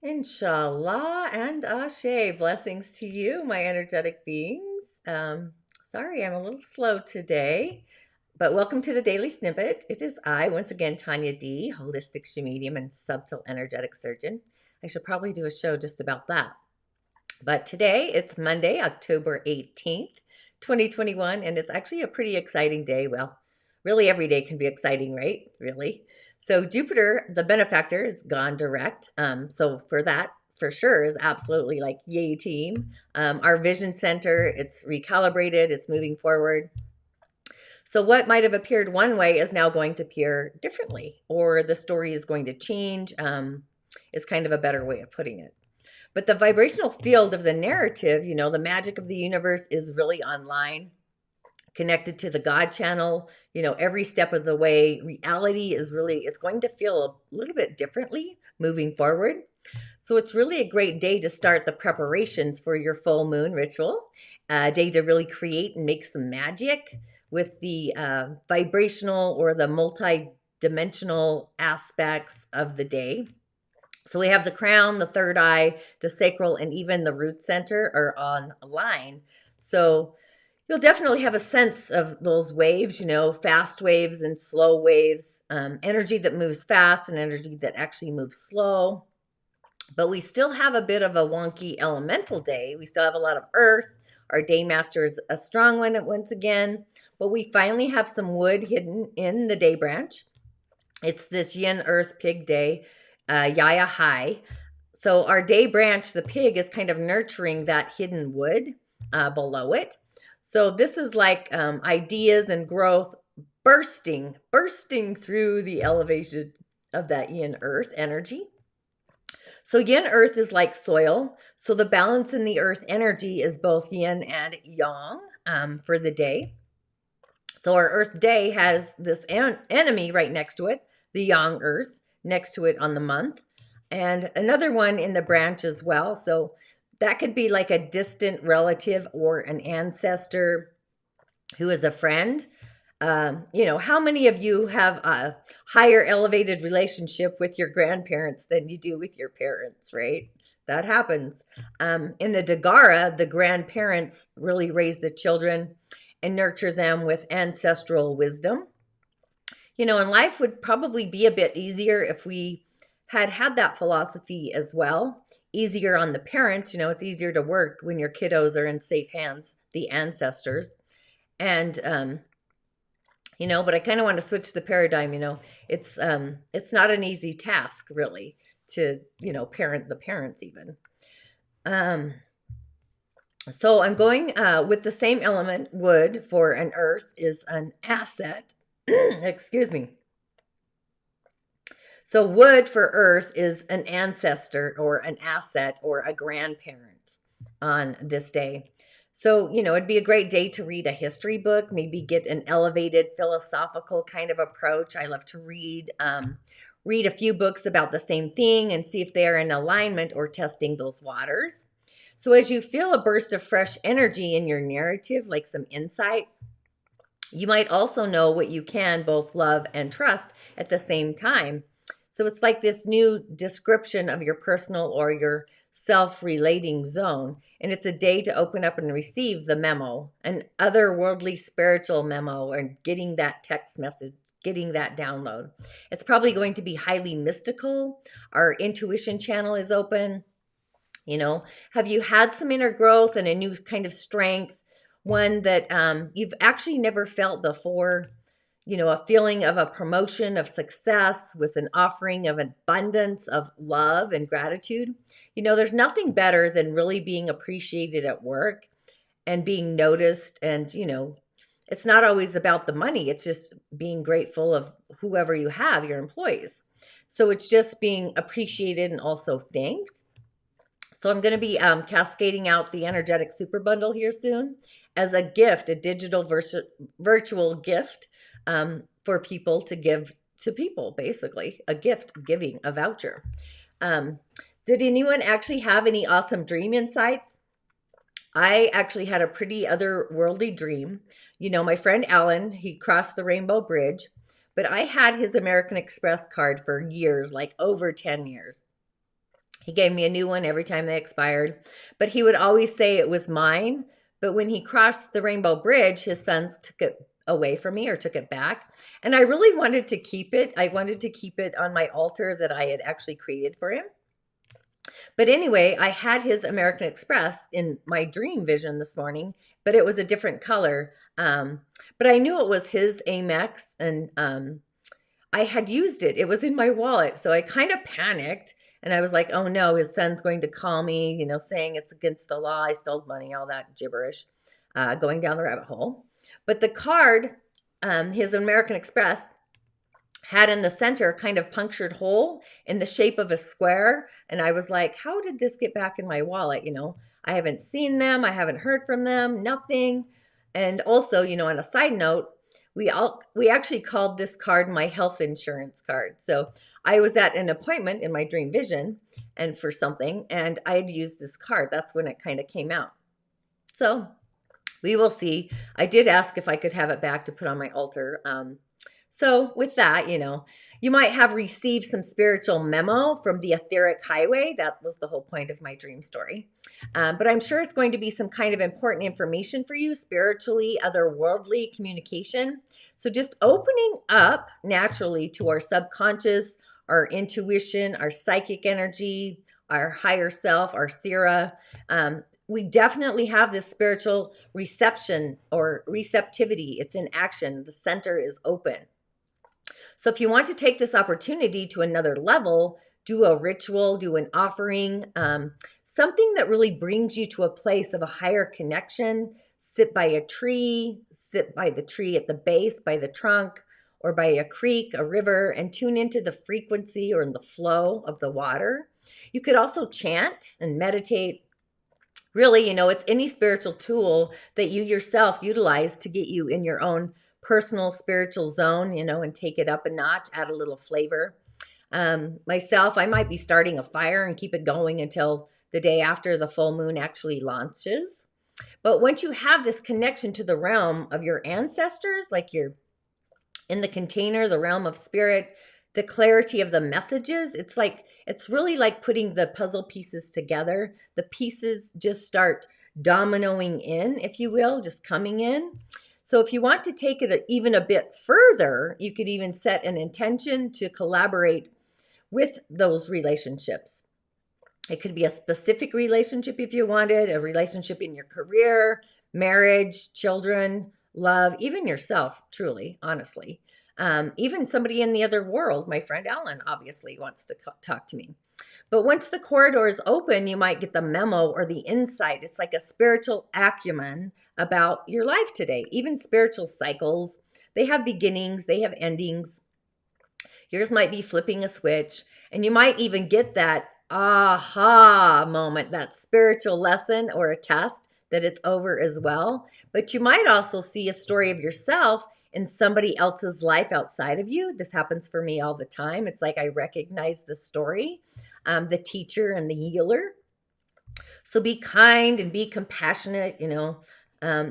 InShalla and Ashe. Blessings to you, my energetic beings. Sorry, I'm a little slow today, but welcome to the Daily Snippet. It is I, once again, Tonya D, holistic Sha'medium and subtle energetic surgeon. I should probably do a show just about that. But today, it's Monday, October 18th, 2021, and it's actually a pretty exciting day. Well, really every day can be exciting, right? Really. So Jupiter, the benefactor, is gone direct. So for that, for sure, is absolutely like yay team. Our vision center, it's recalibrated, it's moving forward. So what might have appeared one way is now going to appear differently, or the story is going to change, is kind of a better way of putting it. But the vibrational field of the narrative, the magic of the universe is really online, connected to the God channel, every step of the way. Reality is really, it's going to feel a little bit differently moving forward. So it's really a great day to start the preparations for your full moon ritual, a day to really create and make some magic with the vibrational or the multi-dimensional aspects of the day. So we have the crown, the third eye, the sacral, and even the root center are online. So you'll definitely have a sense of those waves, fast waves and slow waves, energy that moves fast and energy that actually moves slow. But we still have a bit of a wonky elemental day. We still have a lot of earth. Our day master is a strong one once again, but we finally have some wood hidden in the day branch. It's this Yin Earth Pig day. Ahhhh. So our day branch, the pig, is kind of nurturing that hidden wood below it. So this is like ideas and growth bursting through the elevation of that Yin Earth energy. So Yin Earth is like soil. So the balance in the Earth energy is both Yin and Yang for the day. So our Earth day has this enemy right next to it, the Yang Earth, next to it on the month, and another one in the branch as well. So that could be like a distant relative or an ancestor who is a friend. How many of you have a higher elevated relationship with your grandparents than you do with your parents, right? That happens. In the Dagara, the grandparents really raise the children and nurture them with ancestral wisdom. And life would probably be a bit easier if we had that philosophy as well. Easier on the parents, it's easier to work when your kiddos are in safe hands, the ancestors. And, but I kind of want to switch the paradigm, it's not an easy task really to, parent the parents even. So I'm going with the same element, wood, for an earth is an asset. Excuse me. So wood for earth is an ancestor or an asset or a grandparent on this day. So, it'd be a great day to read a history book, maybe get an elevated philosophical kind of approach. I love to read a few books about the same thing and see if they're in alignment or testing those waters. So as you feel a burst of fresh energy in your narrative, like some insight, you might also know what you can both love and trust at the same time. So it's like this new description of your personal or your self-relating zone. And it's a day to open up and receive the memo, an otherworldly spiritual memo, or getting that text message, getting that download. It's probably going to be highly mystical. Our intuition channel is open. Have you had some inner growth and a new kind of strength? One that you've actually never felt before, a feeling of a promotion of success with an offering of abundance of love and gratitude. There's nothing better than really being appreciated at work and being noticed. And, it's not always about the money. It's just being grateful of whoever you have, your employees. So it's just being appreciated and also thanked. So I'm going to be cascading out the energetic super bundle here soon as a gift, a digital virtual gift for people to give to people, basically a gift, giving a voucher. Did anyone actually have any awesome dream insights? I actually had a pretty otherworldly dream. My friend Alan, he crossed the Rainbow Bridge, but I had his American Express card for years, like over 10 years. He gave me a new one every time they expired, but he would always say it was mine. But when he crossed the Rainbow Bridge, his sons took it away from me or took it back. And I really wanted to keep it. I wanted to keep it on my altar that I had actually created for him. But anyway, I had his American Express in my dream vision this morning, but it was a different color. But I knew it was his Amex, and I had used it. It was in my wallet. So I kind of panicked, and I was like, oh no, his son's going to call me, you know, saying it's against the law, I stole money, all that gibberish, going down the rabbit hole. But the card, his American Express, had in the center kind of punctured hole in the shape of a square. And I was like, how did this get back in my wallet? You know, I haven't seen them. I haven't heard from them, nothing. And also, you know, on a side note, we actually called this card my health insurance card. So I was at an appointment in my dream vision and for something, and I had used this card. That's when it kind of came out. So we will see. I did ask if I could have it back to put on my altar. So with that, you know, you might have received some spiritual memo from the etheric highway. That was the whole point of my dream story. But I'm sure it's going to be some kind of important information for you, spiritually, otherworldly communication. So just opening up naturally to our subconscious, our intuition, our psychic energy, our higher self, our Sira. We definitely have this spiritual reception or receptivity. It's in action. The center is open. So if you want to take this opportunity to another level, do a ritual, do an offering, something that really brings you to a place of a higher connection. Sit by a tree, sit by the tree at the base, by the trunk, or by a creek, a river, and tune into the frequency or in the flow of the water. You could also chant and meditate. Really, you know, it's any spiritual tool that you yourself utilize to get you in your own personal spiritual zone, you know, and take it up a notch, add a little flavor. Myself, I might be starting a fire and keep it going until the day after the full moon actually launches. But once you have this connection to the realm of your ancestors, like you're in the container, the realm of spirit, the clarity of the messages, it's really like putting the puzzle pieces together. The pieces just start dominoing in, if you will, just coming in. So if you want to take it even a bit further, you could even set an intention to collaborate with those relationships. It could be a specific relationship if you wanted, a relationship in your career, marriage, children, love, even yourself, truly, honestly. Even somebody in the other world, my friend Alan obviously wants to talk to me. But once the corridor is open, you might get the memo or the insight. It's like a spiritual acumen about your life today. Even spiritual cycles, they have beginnings, they have endings. Yours might be flipping a switch, and you might even get that aha moment, that spiritual lesson or a test that it's over as well. But you might also see a story of yourself in somebody else's life outside of you. This happens for me all the time. It's like I recognize the story, the teacher and the healer. So be kind and be compassionate, you know,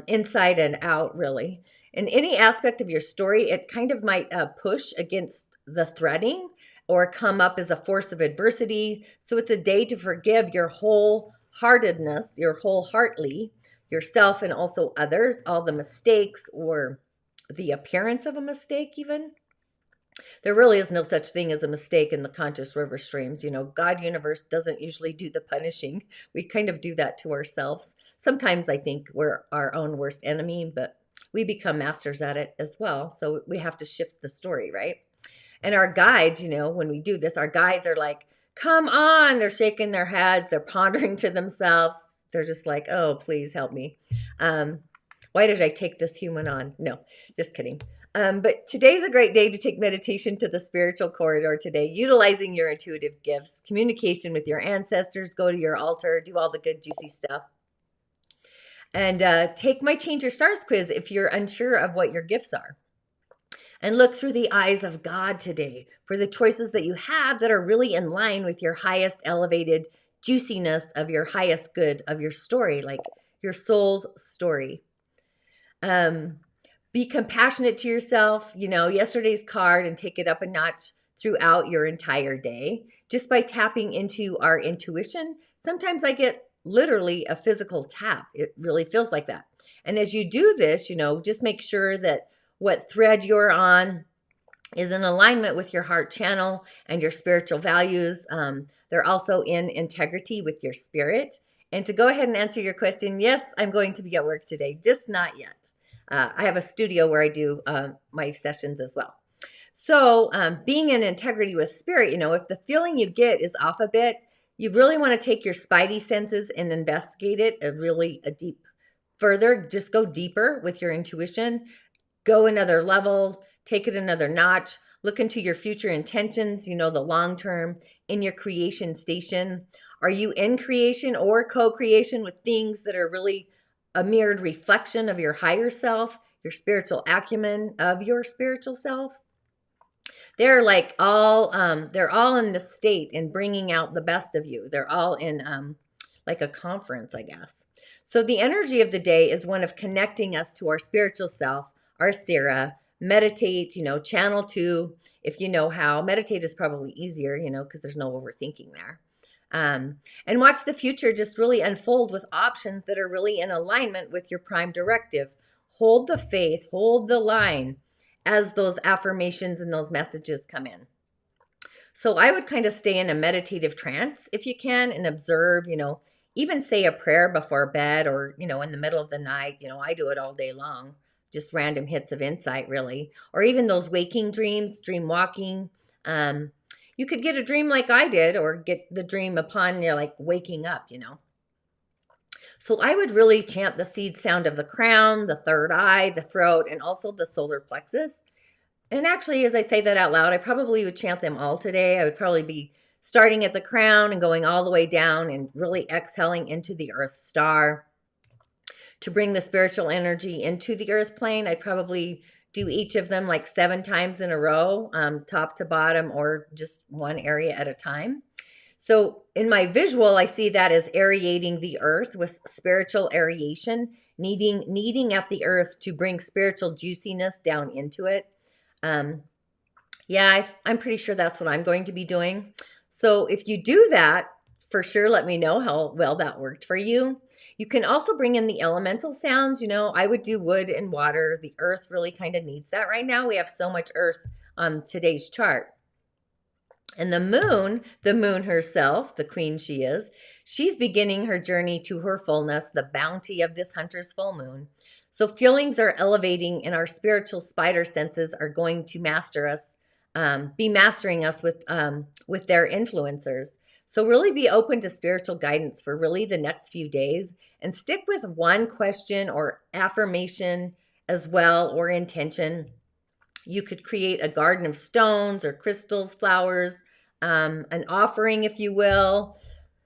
inside and out, really. In any aspect of your story, it kind of might push against the threading or come up as a force of adversity. So it's a day to forgive your wholeheartedness, your wholeheartedly, yourself and also others, all the mistakes or the appearance of a mistake even. There really is no such thing as a mistake in the conscious river streams. You know, God universe doesn't usually do the punishing. We kind of do that to ourselves. Sometimes I think we're our own worst enemy, but we become masters at it as well. So we have to shift the story, right? And our guides, you know, when we do this, our guides are like, come on. They're shaking their heads. They're pondering to themselves. They're just like, oh, please help me. Why did I take this human on? No, just kidding. But today's a great day to take meditation to the spiritual corridor today, utilizing your intuitive gifts, communication with your ancestors, go to your altar, do all the good, juicy stuff. And take my Change Your Stars quiz if you're unsure of what your gifts are. And look through the eyes of God today for the choices that you have that are really in line with your highest elevated juiciness of your highest good of your story, like your soul's story. Be compassionate to yourself, you know, yesterday's card, and take it up a notch throughout your entire day. just by tapping into our intuition. Sometimes I get literally a physical tap. It really feels like that. And as you do this, just make sure that what thread you're on is in alignment with your heart channel and your spiritual values. They're also in integrity with your spirit. And to go ahead and answer your question, yes, I'm going to be at work today, just not yet. I have a studio where I do my sessions as well. So being in integrity with spirit, if the feeling you get is off a bit, you really want to take your spidey senses and investigate it a deep further. Just go deeper with your intuition. Go another level. Take it another notch. Look into your future intentions, the long term in your creation station. Are you in creation or co-creation with things that are really a mirrored reflection of your higher self, your spiritual acumen of your spiritual self? They're like they're all in the state and bringing out the best of you. They're all in like a conference, I guess. So the energy of the day is one of connecting us to our spiritual self, our Sira. Meditate, channel 2, if you know how. Meditate is probably easier, because there's no overthinking there. And watch the future just really unfold with options that are really in alignment with your prime directive. Hold the faith, hold the line as those affirmations and those messages come in. So I would kind of stay in a meditative trance if you can and observe, even say a prayer before bed or, in the middle of the night. I do it all day long. Just random hits of insight, really. Or even those waking dreams, dream walking. You could get a dream like I did or get the dream upon like waking up, So I would really chant the seed sound of the crown, the third eye, the throat, and also the solar plexus. And actually, as I say that out loud, I probably would chant them all today. I would probably be starting at the crown and going all the way down and really exhaling into the earth star. To bring the spiritual energy into the earth plane, I'd probably do each of them like 7 times in a row, top to bottom, or just one area at a time. So in my visual, I see that as aerating the earth with spiritual aeration, kneading at the earth to bring spiritual juiciness down into it. I'm pretty sure that's what I'm going to be doing. So if you do that, for sure, let me know how well that worked for you. You can also bring in the elemental sounds. I would do wood and water. The earth really kind of needs that right now. We have so much earth on today's chart. And the moon herself, the queen she is, she's beginning her journey to her fullness, the bounty of this hunter's full moon. So feelings are elevating and our spiritual spider senses are going to be mastering us with their influencers. So really be open to spiritual guidance for really the next few days and stick with one question or affirmation as well or intention. You could create a garden of stones or crystals, flowers, an offering, if you will.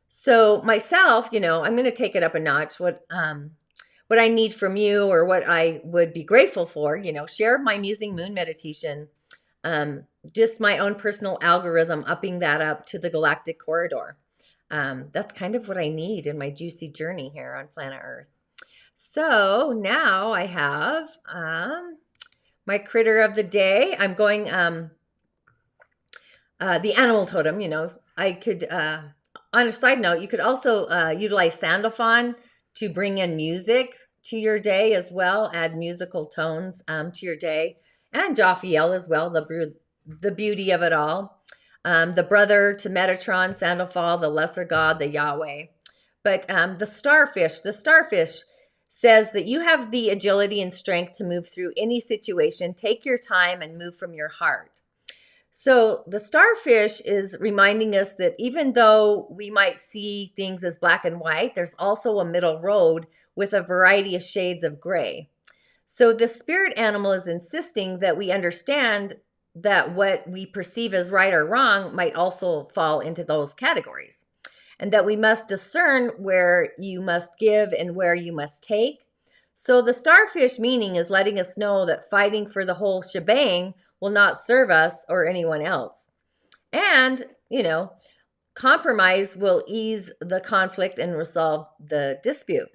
So myself, I'm going to take it up a notch. What I need from you or what I would be grateful for, share my musing moon meditation. Just my own personal algorithm, upping that up to the galactic corridor. That's kind of what I need in my juicy journey here on planet Earth. So now I have my critter of the day. I'm going the animal totem. I could on a side note, you could also utilize Sandalphon to bring in music to your day as well. Add musical tones to your day. And Jophiel as well, the beauty of it all. The brother to Metatron, Sandalphon, the lesser god, the Yahweh. But the starfish says that you have the agility and strength to move through any situation. Take your time and move from your heart. So the starfish is reminding us that even though we might see things as black and white, there's also a middle road with a variety of shades of gray. So the spirit animal is insisting that we understand that what we perceive as right or wrong might also fall into those categories, and that we must discern where you must give and where you must take. So the starfish meaning is letting us know that fighting for the whole shebang will not serve us or anyone else. And, compromise will ease the conflict and resolve the dispute.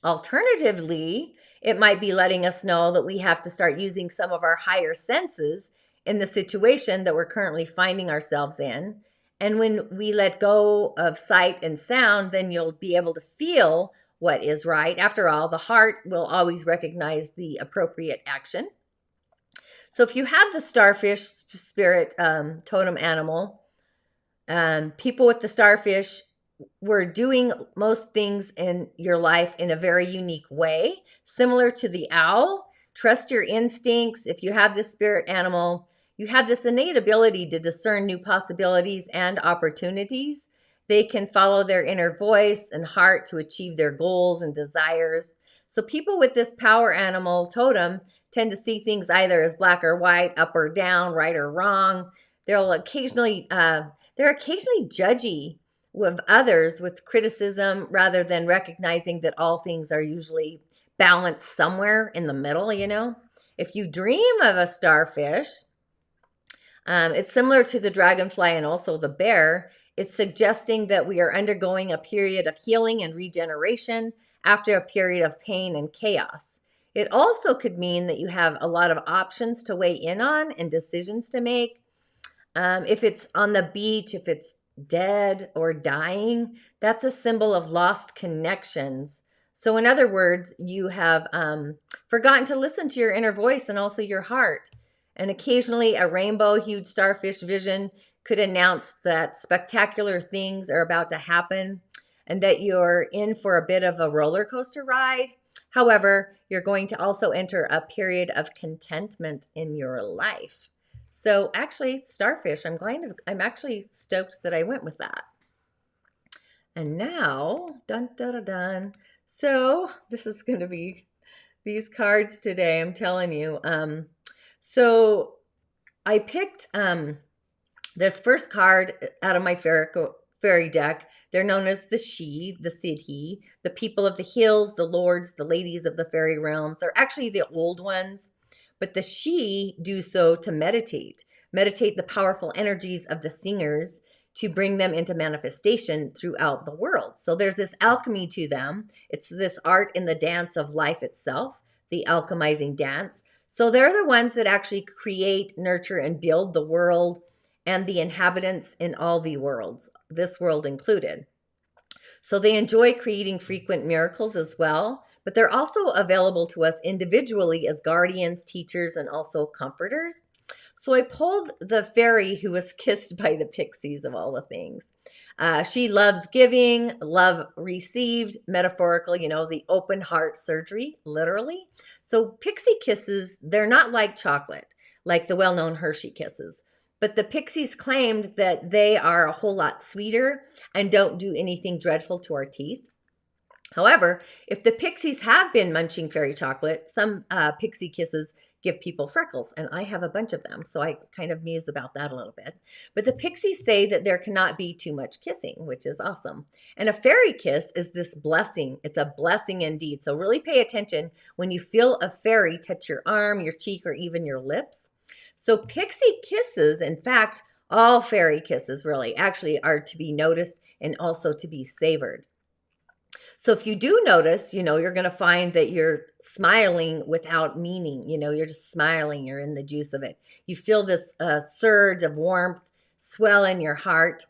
Alternatively, it might be letting us know that we have to start using some of our higher senses in the situation that we're currently finding ourselves in And when we let go of sight and sound, then you'll be able to feel what is right. After all, the heart will always recognize the appropriate action. So if you have the starfish spirit totem animal, people with the starfish were doing most things in your life in a very unique way, similar to the owl. Trust your instincts. If you have this spirit animal, you have this innate ability to discern new possibilities and opportunities. They can follow their inner voice and heart to achieve their goals and desires. So people with this power animal totem tend to see things either as black or white, up or down, right or wrong. They're occasionally judgy with others with criticism rather than recognizing that all things are usually balanced somewhere in the middle, you know. If you dream of a starfish, it's similar to the dragonfly and also the bear. It's suggesting that we are undergoing a period of healing and regeneration after a period of pain and chaos. It also could mean that you have a lot of options to weigh in on and decisions to make. If it's on the beach, if it's dead or dying, that's a symbol of lost connections. So in other words, you have forgotten to listen to your inner voice and also your heart. And occasionally a rainbow-hued starfish vision could announce that spectacular things are about to happen and that you're in for a bit of a roller coaster ride. However, you're going to also enter a period of contentment in your life. So actually, starfish, I'm actually stoked that I went with that. And now, dun, dun, dun, dun. So this is going to be these cards today, I'm telling you. So I picked this first card out of my fairy deck. They're known as the She, the Siddhi, the people of the hills, the lords, the ladies of the fairy realms. They're actually the old ones, but the She do so to meditate the powerful energies of the singers to bring them into manifestation throughout the world. So there's this alchemy to them. It's this art in the dance of life itself, the alchemizing dance. So they're the ones that actually create, nurture, and build the world and the inhabitants in all the worlds, this world included. So they enjoy creating frequent miracles as well, but they're also available to us individually as guardians, teachers, and also comforters. So I pulled the fairy who was kissed by the pixies of all the things. She loves giving, love received, metaphorical, you know, the open heart surgery, literally. So pixie kisses, they're not like chocolate, like the well-known Hershey kisses. But the pixies claimed that they are a whole lot sweeter and don't do anything dreadful to our teeth. However, if the pixies have been munching fairy chocolate, some pixie kisses give people freckles, and I have a bunch of them, so I kind of muse about that a little bit. But the pixies say that there cannot be too much kissing, which is awesome. And a fairy kiss is this blessing. It's a blessing indeed. So really pay attention when you feel a fairy touch your arm, your cheek, or even your lips. So pixie kisses, in fact, all fairy kisses really actually are to be noticed and also to be savored. So if you do notice, you know, you're going to find that you're smiling without meaning. You know, you're just smiling. You're in the juice of it. You feel this surge of warmth swell in your heart.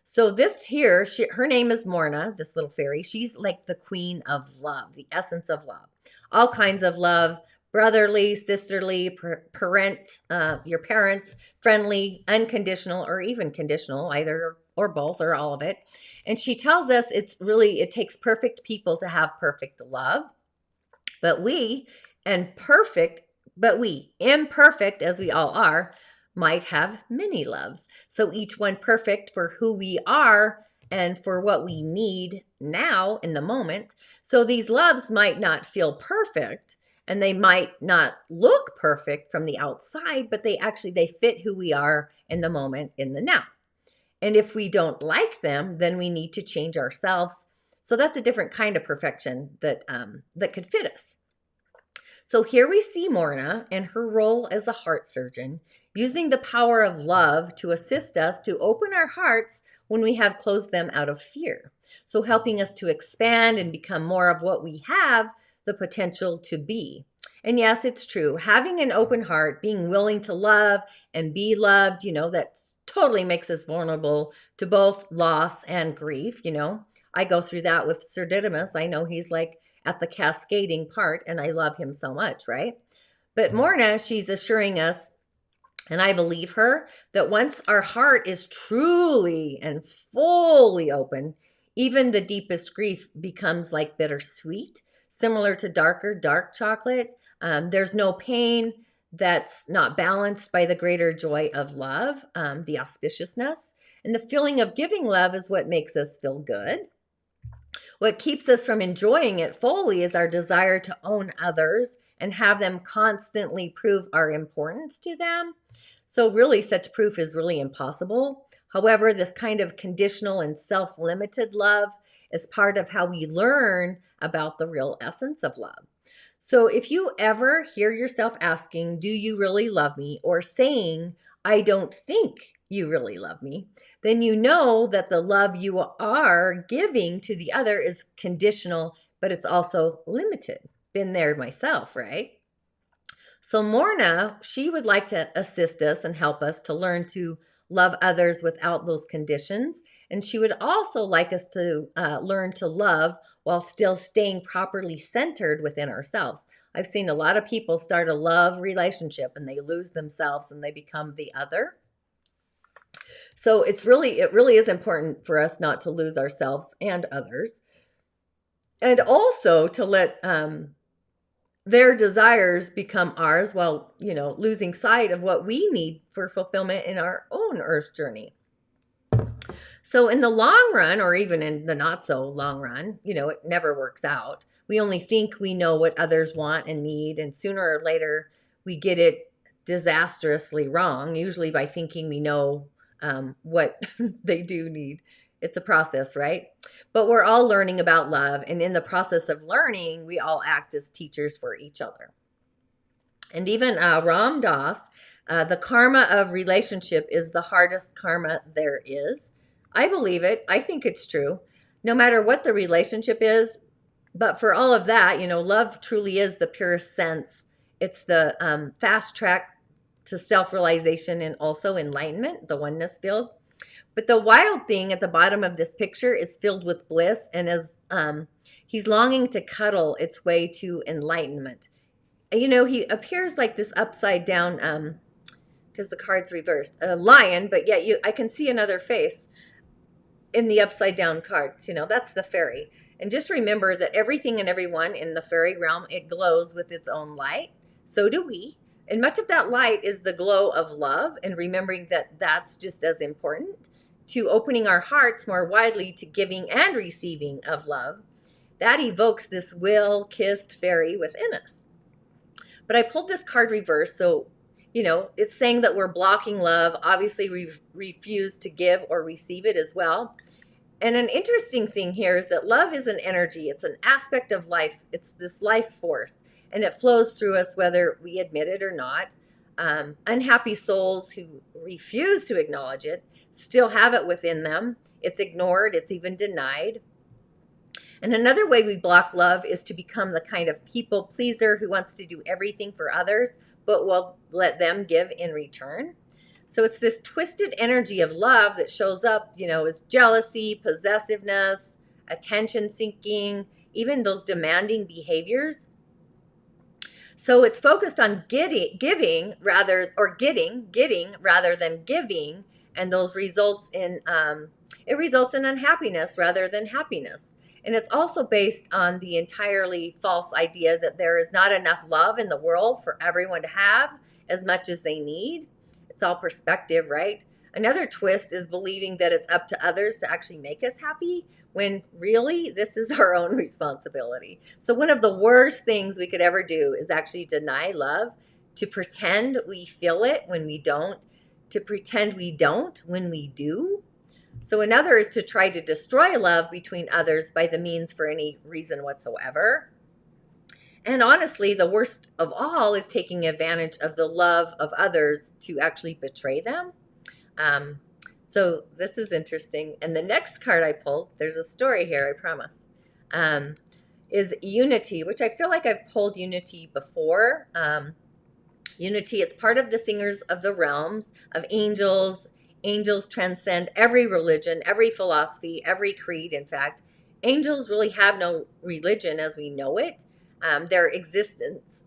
So this here, her name is Morna, this little fairy. She's like the queen of love, the essence of love. All kinds of love, brotherly, sisterly, your parents, friendly, unconditional, or even conditional, either or both or all of it. And she tells us it takes perfect people to have perfect love. But we, imperfect as we all are, might have many loves. So each one perfect for who we are and for what we need now in the moment. So these loves might not feel perfect and they might not look perfect from the outside, but they fit who we are in the moment, in the now. And if we don't like them, then we need to change ourselves. So that's a different kind of perfection that could fit us. So here we see Morna and her role as a heart surgeon, using the power of love to assist us to open our hearts when we have closed them out of fear. So helping us to expand and become more of what we have the potential to be. And yes, it's true. Having an open heart, being willing to love and be loved, you know, that's totally makes us vulnerable to both loss and grief. I go through that with Sir Didymus. I know he's like at the cascading part, and I love him so much, right? But Morna, she's assuring us, and I believe her, that once our heart is truly and fully open, even the deepest grief becomes like bittersweet, similar to dark chocolate. There's no pain that's not balanced by the greater joy of love, the auspiciousness. And the feeling of giving love is what makes us feel good. What keeps us from enjoying it fully is our desire to own others and have them constantly prove our importance to them. So really, such proof is really impossible. However, this kind of conditional and self-limited love is part of how we learn about the real essence of love. So if you ever hear yourself asking, do you really love me? Or saying, I don't think you really love me, then you know that the love you are giving to the other is conditional, but it's also limited. Been there myself, right? So Morna, she would like to assist us and help us to learn to love others without those conditions. And she would also like us to learn to love while still staying properly centered within ourselves. I've seen a lot of people start a love relationship and they lose themselves and they become the other. So it really is important for us not to lose ourselves and others. And also to let their desires become ours while, losing sight of what we need for fulfillment in our own earth journey. So in the long run, or even in the not so long run, it never works out. We only think we know what others want and need, and sooner or later we get it disastrously wrong, usually by thinking we know what they do need. It's a process, right? But we're all learning about love, and in the process of learning, we all act as teachers for each other. And even Ram Dass, the karma of relationship is the hardest karma there is. I believe it. I think it's true. No matter what the relationship is, but for all of that, love truly is the purest sense. It's the fast track to self-realization and also enlightenment, the oneness field. But the wild thing at the bottom of this picture is filled with bliss, and as he's longing to cuddle its way to enlightenment. He appears like this upside down, because the card's reversed, a lion, but yet I can see another face in the upside down cards. That's the fairy. And just remember that everything and everyone in the fairy realm, it glows with its own light. So do we. And much of that light is the glow of love, and remembering that that's just as important to opening our hearts more widely to giving and receiving of love. That evokes this will-kissed fairy within us. But I pulled this card reverse, so, it's saying that we're blocking love. Obviously, we refuse to give or receive it as well. And an interesting thing here is that love is an energy. It's an aspect of life. It's this life force, and it flows through us whether we admit it or not. Unhappy souls who refuse to acknowledge it still have it within them. It's ignored. It's even denied. And another way we block love is to become the kind of people pleaser who wants to do everything for others, but will let them give in return. So it's this twisted energy of love that shows up, as jealousy, possessiveness, attention seeking, even those demanding behaviors. So it's focused on getting rather than giving, and those results in unhappiness rather than happiness. And it's also based on the entirely false idea that there is not enough love in the world for everyone to have as much as they need. It's all perspective, right? Another twist is believing that it's up to others to actually make us happy, when really this is our own responsibility. So one of the worst things we could ever do is actually deny love, to pretend we feel it when we don't, to pretend we don't when we do. So another is to try to destroy love between others by the means for any reason whatsoever. And honestly, the worst of all is taking advantage of the love of others to actually betray them. So this is interesting. And the next card I pulled, there's a story here, I promise, is Unity, which I feel like I've pulled Unity before. Unity, it's part of the Singers of the Realms, of angels, Angels transcend every religion, every philosophy, every creed. In fact, angels really have no religion as we know it. Their existence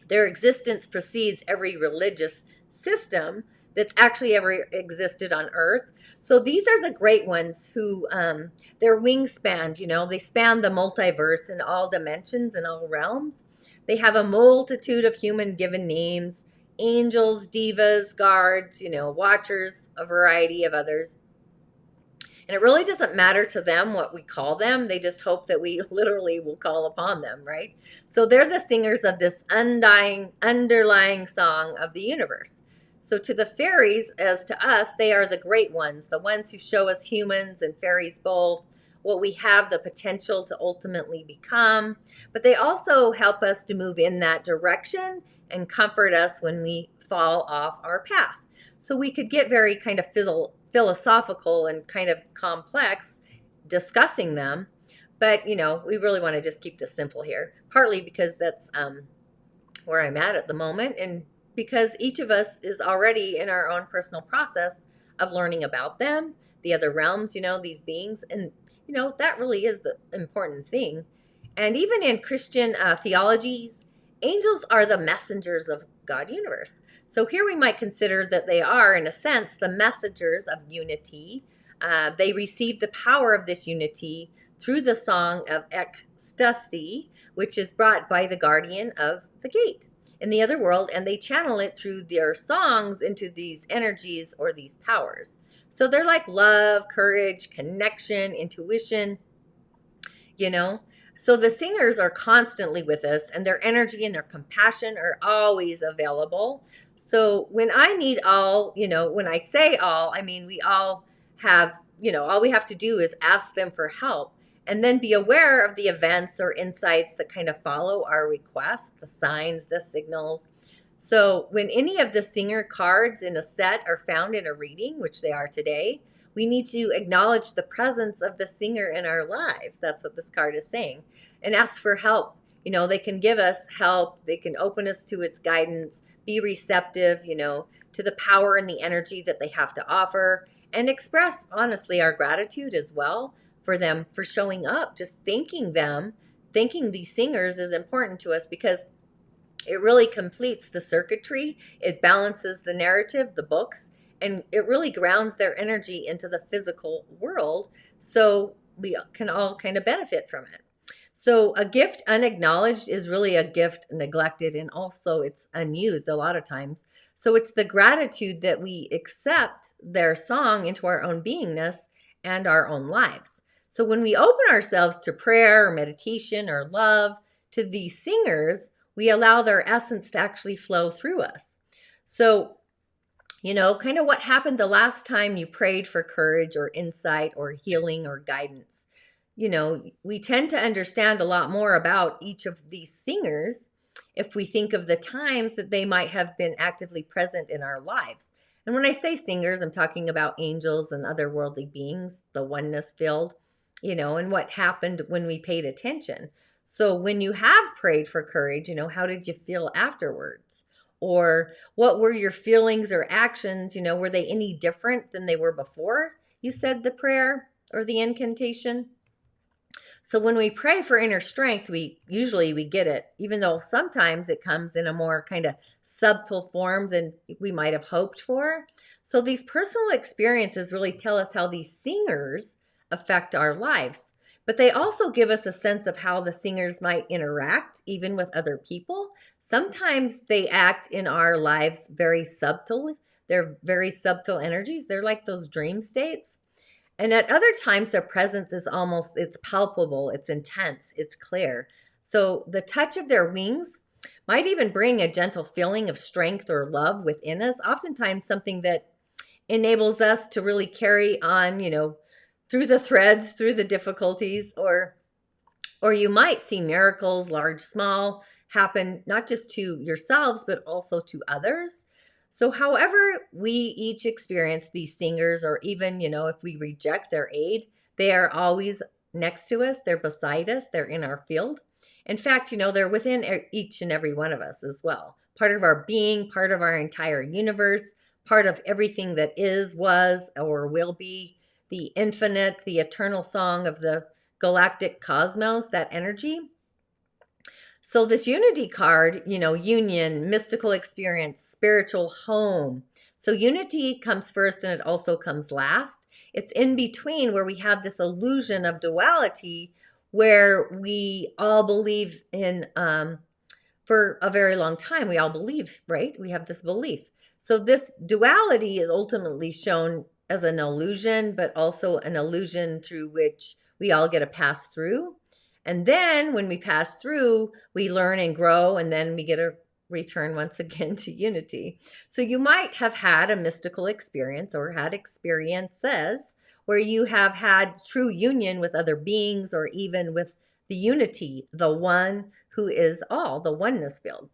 Their existence precedes every religious system that's actually ever existed on Earth. So these are the great ones who, their wingspan, they span the multiverse in all dimensions and all realms. They have a multitude of human given names: angels, divas, guards, watchers, a variety of others. And it really doesn't matter to them what we call them. They just hope that we literally will call upon them, right? So they're the singers of this undying, underlying song of the universe. So to the fairies, as to us, they are the great ones, the ones who show us humans and fairies both what we have the potential to ultimately become. But they also help us to move in that direction and comfort us when we fall off our path. So we could get very kind of philosophical and kind of complex discussing them. But, we really want to just keep this simple here, partly because that's where I'm at the moment, and because each of us is already in our own personal process of learning about them, the other realms, these beings. And, that really is the important thing. And even in Christian theologies, angels are the messengers of God universe. So here we might consider that they are, in a sense, the messengers of unity. They receive the power of this unity through the song of ecstasy, which is brought by the guardian of the gate in the other world, and they channel it through their songs into these energies or these powers. So they're like love, courage, connection, intuition, So the singers are constantly with us, and their energy and their compassion are always available. So when I need all, when I say all, I mean we all have, all we have to do is ask them for help, and then be aware of the events or insights that kind of follow our request, the signs, the signals. So when any of the singer cards in a set are found in a reading, which they are today, we need to acknowledge the presence of the singer in our lives. That's what this card is saying. And ask for help. They can give us help. They can open us to its guidance, be receptive, to the power and the energy that they have to offer, and express, honestly, our gratitude as well for them, for showing up. Just thanking these singers is important to us, because it really completes the circuitry. It balances the narrative, the books, and it really grounds their energy into the physical world, so we can all kind of benefit from it. So a gift unacknowledged is really a gift neglected, and also it's unused a lot of times. So it's the gratitude that we accept their song into our own beingness and our own lives. So when we open ourselves to prayer or meditation or love to these singers, we allow their essence to actually flow through us. So, kind of what happened the last time you prayed for courage or insight or healing or guidance. We tend to understand a lot more about each of these singers if we think of the times that they might have been actively present in our lives. And when I say singers, I'm talking about angels and otherworldly beings, the oneness field, and what happened when we paid attention. So when you have prayed for courage, how did you feel afterwards? Or what were your feelings or actions? Were they any different than they were before you said the prayer or the incantation? So when we pray for inner strength, we get it, even though sometimes it comes in a more kind of subtle form than we might have hoped for. So these personal experiences really tell us how these singers affect our lives. But they also give us a sense of how the singers might interact even with other people. Sometimes they act in our lives very subtle. They're very subtle energies. They're like those dream states. And at other times, their presence is it's palpable, it's intense, it's clear. So the touch of their wings might even bring a gentle feeling of strength or love within us, oftentimes something that enables us to really carry on, through the threads, through the difficulties, or you might see miracles, large, small, happen not just to yourselves, but also to others. So however we each experience these singers, or even, if we reject their aid, they are always next to us. They're beside us. They're in our field. In fact, they're within each and every one of us as well. Part of our being, part of our entire universe, part of everything that is, was, or will be, the infinite, the eternal song of the galactic cosmos, that energy. So this unity card, union, mystical experience, spiritual home. So unity comes first and it also comes last. It's in between where we have this illusion of duality where we all believe in, for a very long time, we all believe, right? We have this belief. So this duality is ultimately shown as an illusion, but also an illusion through which we all get to pass through. And then when we pass through, we learn and grow, and then we get a return once again to unity. So you might have had a mystical experience or had experiences where you have had true union with other beings or even with the unity, the one who is all, the oneness field.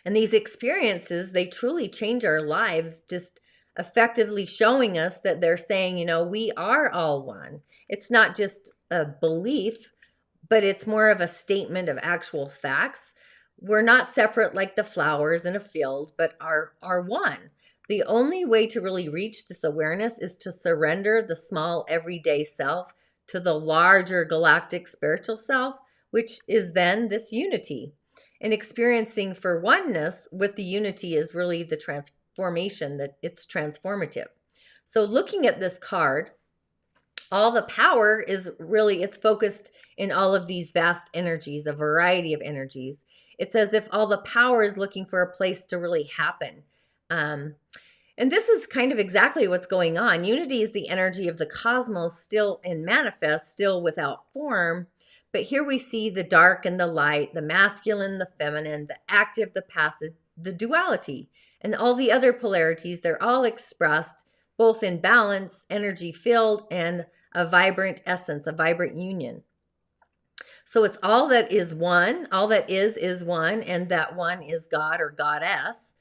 And these experiences, they truly change our lives, just effectively showing us that they're saying, we are all one. It's not just a belief, but it's more of a statement of actual facts. We're not separate like the flowers in a field, but are one. The only way to really reach this awareness is to surrender the small everyday self to the larger galactic spiritual self, which is then this unity. And experiencing for oneness with the unity is really the transformation, that it's transformative. So looking at this card, all the power is really, it's focused in all of these vast energies, a variety of energies. It's as if all the power is looking for a place to really happen. And this is kind of exactly what's going on. Unity is the energy of the cosmos still in manifest, still without form. But here we see the dark and the light, the masculine, the feminine, the active, the passive, the duality, and all the other polarities. They're all expressed both in balance, energy filled, and a vibrant essence, a vibrant union. So it's all that is one, all that is one, and that one is God or goddess.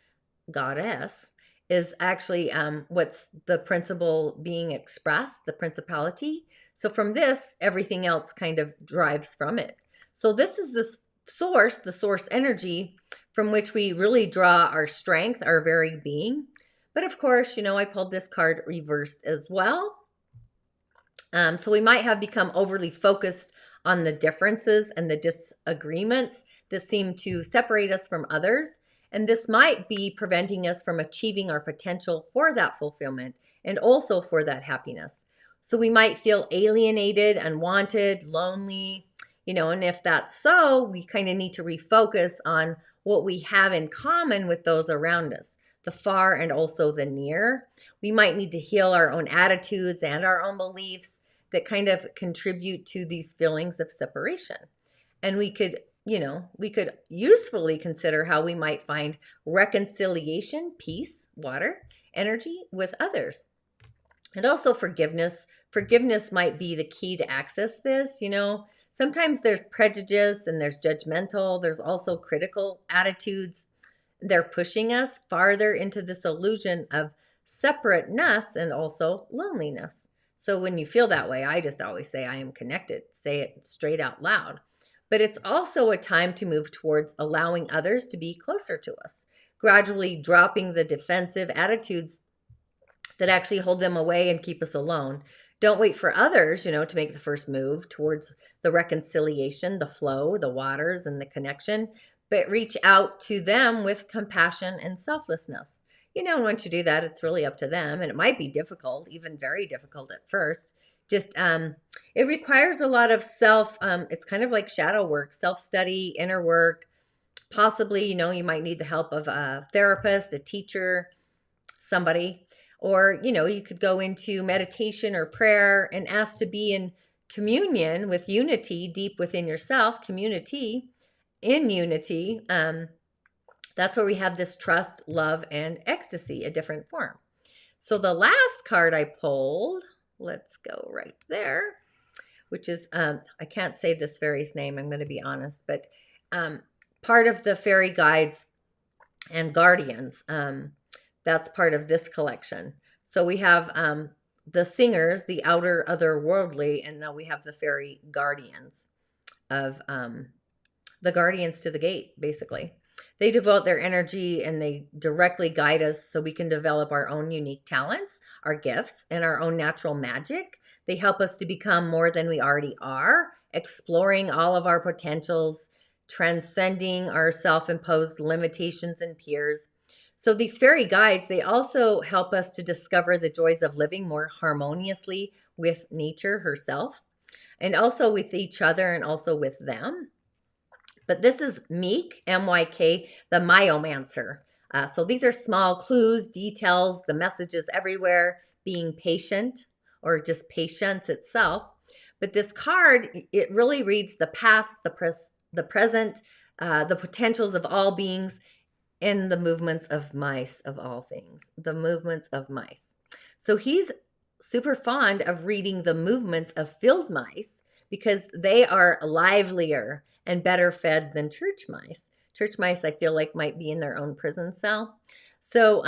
Goddess is actually what's the principle being expressed, the principality. So from this, everything else kind of drives from it. So this is this source, the source energy from which we really draw our strength, our very being. But of course, I pulled this card reversed as well. So we might have become overly focused on the differences and the disagreements that seem to separate us from others. And this might be preventing us from achieving our potential for that fulfillment and also for that happiness. So we might feel alienated, unwanted, lonely, and if that's so, we kind of need to refocus on what we have in common with those around us, the far and also the near. We might need to heal our own attitudes and our own beliefs that kind of contribute to these feelings of separation. And we could usefully consider how we might find reconciliation, peace, water, energy with others. And also forgiveness. Forgiveness might be the key to access this. Sometimes there's prejudice and there's judgmental. There's also critical attitudes. They're pushing us farther into this illusion of separateness and also loneliness. So when you feel that way, I just always say, I am connected. Say it straight out loud. But it's also a time to move towards allowing others to be closer to us, gradually dropping the defensive attitudes that actually hold them away and keep us alone. Don't wait for others, to make the first move towards the reconciliation, the flow, the waters, and the connection, but reach out to them with compassion and selflessness. And once you do that, it's really up to them. And it might be difficult, even very difficult at first. Just, it requires a lot of it's kind of like shadow work, self-study, inner work. Possibly, you might need the help of a therapist, a teacher, somebody. Or, you could go into meditation or prayer and ask to be in communion with unity deep within yourself, community in unity. That's where we have this trust, love, and ecstasy, a different form. So the last card I pulled, let's go right there, which is, I can't say this fairy's name, I'm going to be honest, but part of the fairy guides and guardians. That's part of this collection. So we have the singers, the outer otherworldly, and then we have the fairy guardians of the guardians to the gate, basically. They devote their energy and they directly guide us so we can develop our own unique talents, our gifts, and our own natural magic. They help us to become more than we already are, exploring all of our potentials, transcending our self-imposed limitations and fears. So these fairy guides, they also help us to discover the joys of living more harmoniously with nature herself, and also with each other and also with them. But this is Meek, M-Y-K, the Myomancer. So these are small clues, details, the messages everywhere, being patient or just patience itself. But this card, it really reads the past, the present, the potentials of all beings, and the movements of mice of all things, the movements of mice. So he's super fond of reading the movements of field mice because they are livelier and better fed than church mice. Church mice, I feel like, might be in their own prison cell. So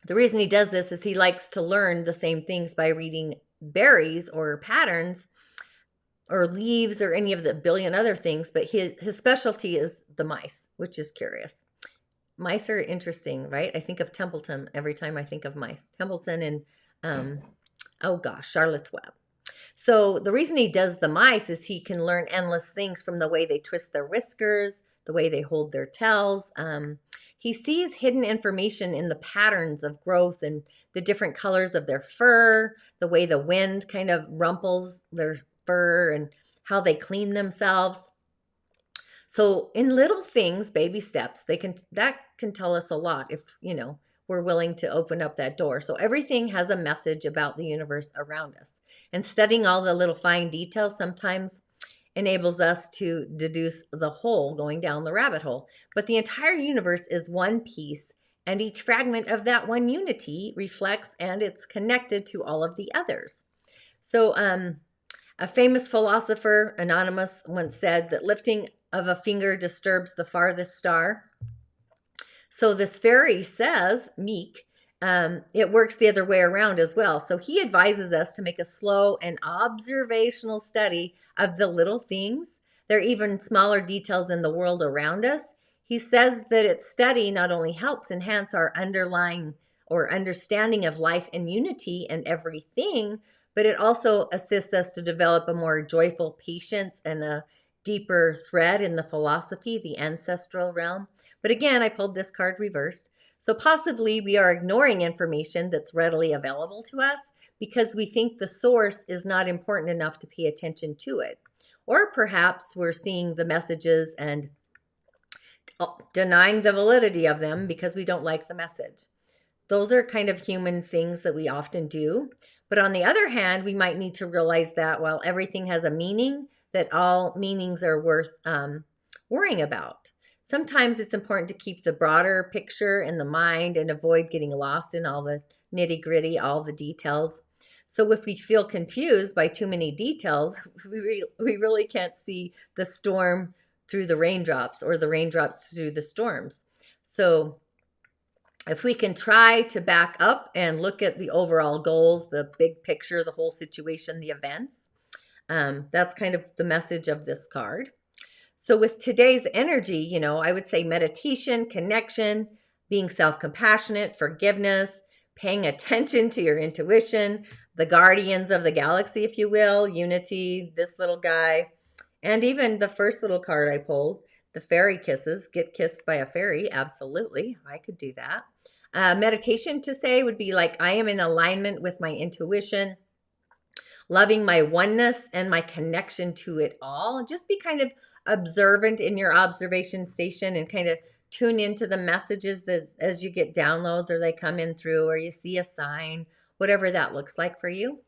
the reason he does this is he likes to learn the same things by reading berries or patterns or leaves or any of the billion other things, but his specialty is the mice, which is curious. Mice are interesting, right? I think of Templeton every time I think of mice. Templeton and, oh gosh, Charlotte's Web. So the reason he does the mice is he can learn endless things from the way they twist their whiskers, the way they hold their tails. He sees hidden information in the patterns of growth and the different colors of their fur, the way the wind kind of rumples their fur and how they clean themselves. So in little things, baby steps, that can tell us a lot if, we're willing to open up that door. So everything has a message about the universe around us. And studying all the little fine details sometimes enables us to deduce the whole, going down the rabbit hole. But the entire universe is one piece, and each fragment of that one unity reflects and it's connected to all of the others. So a famous philosopher, Anonymous, once said that lifting of a finger disturbs the farthest star. So this fairy says, Meek, it works the other way around as well. So he advises us to make a slow and observational study of the little things. There are even smaller details in the world around us. He says that its study not only helps enhance our underlying or understanding of life and unity and everything, but it also assists us to develop a more joyful patience and a deeper thread in the philosophy, the ancestral realm. But again, I pulled this card reversed. So possibly we are ignoring information that's readily available to us because we think the source is not important enough to pay attention to it. Or perhaps we're seeing the messages and denying the validity of them because we don't like the message. Those are kind of human things that we often do. But on the other hand, we might need to realize that while everything has a meaning, that all meanings are worth worrying about. Sometimes it's important to keep the broader picture in the mind and avoid getting lost in all the nitty-gritty, all the details. So if we feel confused by too many details, we really can't see the storm through the raindrops or the raindrops through the storms. So if we can try to back up and look at the overall goals, the big picture, the whole situation, the events, that's kind of the message of this card. So with today's energy, I would say meditation, connection, being self-compassionate, forgiveness, paying attention to your intuition, the guardians of the galaxy, if you will, unity, this little guy, and even the first little card I pulled, the fairy kisses, get kissed by a fairy. Absolutely. I could do that. Meditation to say would be like, I am in alignment with my intuition, loving my oneness and my connection to it all. Just be kind of observant in your observation station and kind of tune into the messages as you get downloads or they come in through or you see a sign, whatever that looks like for you.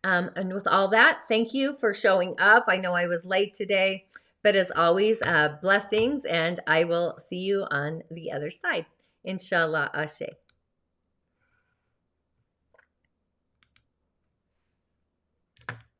And with all that, thank you for showing up. I know I was late today, but as always, blessings, and I will see you on the other side. InShalla, Ashe.